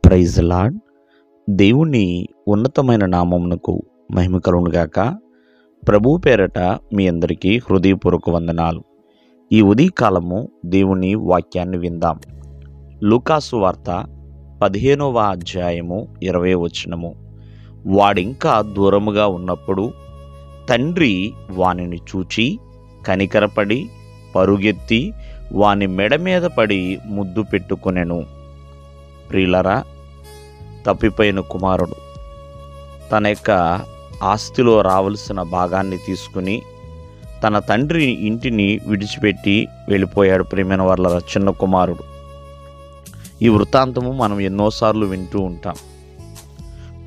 Praise lord. దేవుని ఉన్నతమైన నామమునకు మహిమ కలుగునుగాక. ప్రభువు పేరట మీ అందరికీ హృదయపూర్వక వందనాలు. ఈ ఉదయకాలము దేవుని వాక్యాన్ని విందాం. లూకాసు వార్త 15వ అధ్యాయము 20వ వచనము. వాడింకా దూరముగా ఉన్నప్పుడు తండ్రి వానిని చూచి కనికరపడి పరుగెత్తి వాని మెడ మీద పడి ముద్దు పెట్టుకొనెను. ప్రియులరా, తప్పిపోయిన కుమారుడు తన యొక్క ఆస్తిలో రావలసిన భాగాన్ని తీసుకుని తన తండ్రి ఇంటిని విడిచిపెట్టి వెళ్ళిపోయాడు. ప్రియమైన వాళ్ళ చిన్న కుమారుడు. ఈ వృత్తాంతము మనం ఎన్నోసార్లు వింటూ ఉంటాం.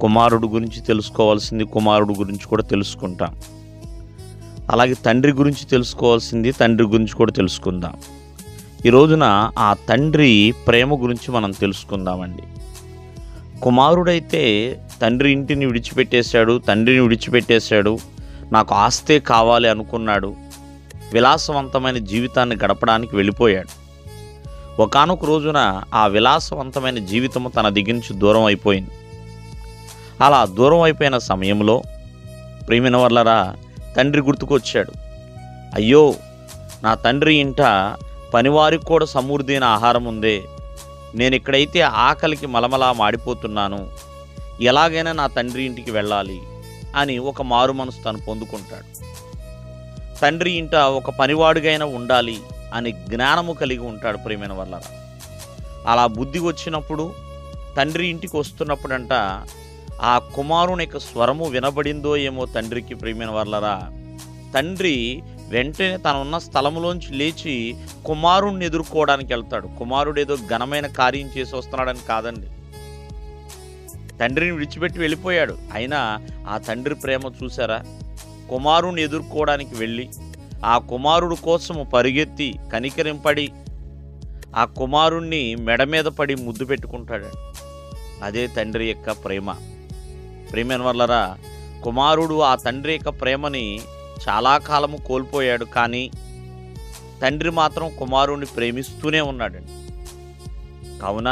కుమారుడు గురించి తెలుసుకోవాల్సింది కుమారుడు గురించి కూడా తెలుసుకుంటాం. అలాగే తండ్రి గురించి తెలుసుకోవాల్సింది తండ్రి గురించి కూడా తెలుసుకుందాం. ఈ రోజున ఆ తండ్రి ప్రేమ గురించి మనం తెలుసుకుందామండి. కుమారుడైతే తండ్రి ఇంటిని విడిచిపెట్టేశాడు, తండ్రిని విడిచిపెట్టేశాడు, నాకు ఆస్తే కావాలి అనుకున్నాడు. విలాసవంతమైన జీవితాన్ని గడపడానికి వెళ్ళిపోయాడు. ఒకానొక రోజున ఆ విలాసవంతమైన జీవితము తన దగ్గర నుంచి దూరం అయిపోయింది. అలా దూరం అయిపోయిన సమయంలో ప్రియమైన వాళ్ళరా తండ్రి గుర్తుకొచ్చాడు. అయ్యో, నా తండ్రి ఇంట పనివారికి కూడా సమృద్ధి అయిన ఆహారం ఉందే, నేను ఇక్కడైతే ఆకలికి మలమలా మాడిపోతున్నాను, ఎలాగైనా నా తండ్రి ఇంటికి వెళ్ళాలి అని ఒక మారు మనసు తను పొందుకుంటాడు. తండ్రి ఇంట ఒక పనివాడిగైనా ఉండాలి అని జ్ఞానము కలిగి ఉంటాడు. ప్రియమైన వాళ్ళరా అలా బుద్ధి వచ్చినప్పుడు తండ్రి ఇంటికి వస్తున్నప్పుడంట ఆ కుమారుని యొక్క స్వరము వినబడిందో ఏమో తండ్రికి. ప్రియమైన వాళ్ళరా తండ్రి వెంటనే తనున్న స్థలంలోంచి లేచి కుమారుణ్ణి ఎదుర్కోవడానికి వెళ్తాడు. కుమారుడు ఏదో ఘనమైన కార్యం చేసి వస్తున్నాడని కాదండి, తండ్రిని విడిచిపెట్టి వెళ్ళిపోయాడు. అయినా ఆ తండ్రి ప్రేమ చూసారా? కుమారుణ్ణి ఎదుర్కోవడానికి వెళ్ళి ఆ కుమారుడు కోసము పరిగెత్తి కనికరింపడి ఆ కుమారుణ్ణి మెడ మీద పడి ముద్దు పెట్టుకుంటాడు. అదే తండ్రి యొక్క ప్రేమ. ప్రేమైన వాళ్ళరా కుమారుడు ఆ తండ్రి యొక్క ప్రేమని చాలా కాలము కోల్పోయాడు. కానీ తండ్రి మాత్రం కుమారుణ్ణి ప్రేమిస్తూనే ఉన్నాడండి. కావున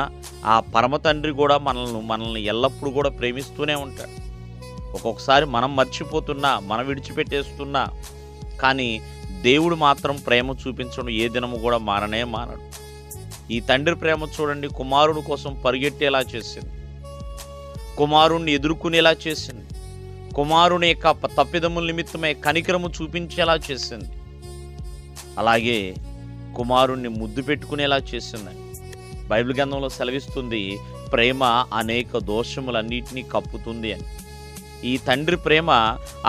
ఆ పరమ తండ్రి కూడా మనల్ని ఎల్లప్పుడూ కూడా ప్రేమిస్తూనే ఉంటాడు. ఒక్కొక్కసారి మనం మర్చిపోతున్నా, మనం విడిచిపెట్టేస్తున్నా, కానీ దేవుడు మాత్రం ప్రేమ చూపించడం ఏ దినము కూడా మానడు. ఈ తండ్రి ప్రేమ చూడండి, కుమారుడు కోసం పరిగెట్టేలా చేసింది, కుమారుణ్ణి ఎదుర్కొనేలా చేసింది, కుమారుని యొక్క తప్పిదముల నిమిత్తమే కనికరము చూపించేలా చేసింది, అలాగే కుమారుణ్ణి ముద్దు పెట్టుకునేలా చేసిందని బైబిల్ గ్రంథంలో సెలవిస్తుంది. ప్రేమ అనేక దోషములన్నిటినీ కప్పుతుంది అని. ఈ తండ్రి ప్రేమ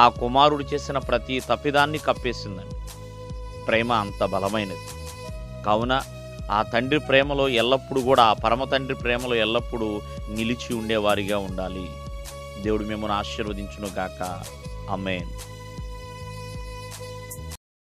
ఆ కుమారుడు చేసిన ప్రతి తప్పిదాన్ని కప్పేసిందని. ప్రేమ అంత బలమైనది. కావున ఆ తండ్రి ప్రేమలో ఎల్లప్పుడూ కూడా, ఆ పరమ తండ్రి ప్రేమలో ఎల్లప్పుడూ నిలిచి ఉండేవారిగా ఉండాలి. దేవుడు మిమ్మల్ని ఆశీర్వదించును గాక. ఆమేన్.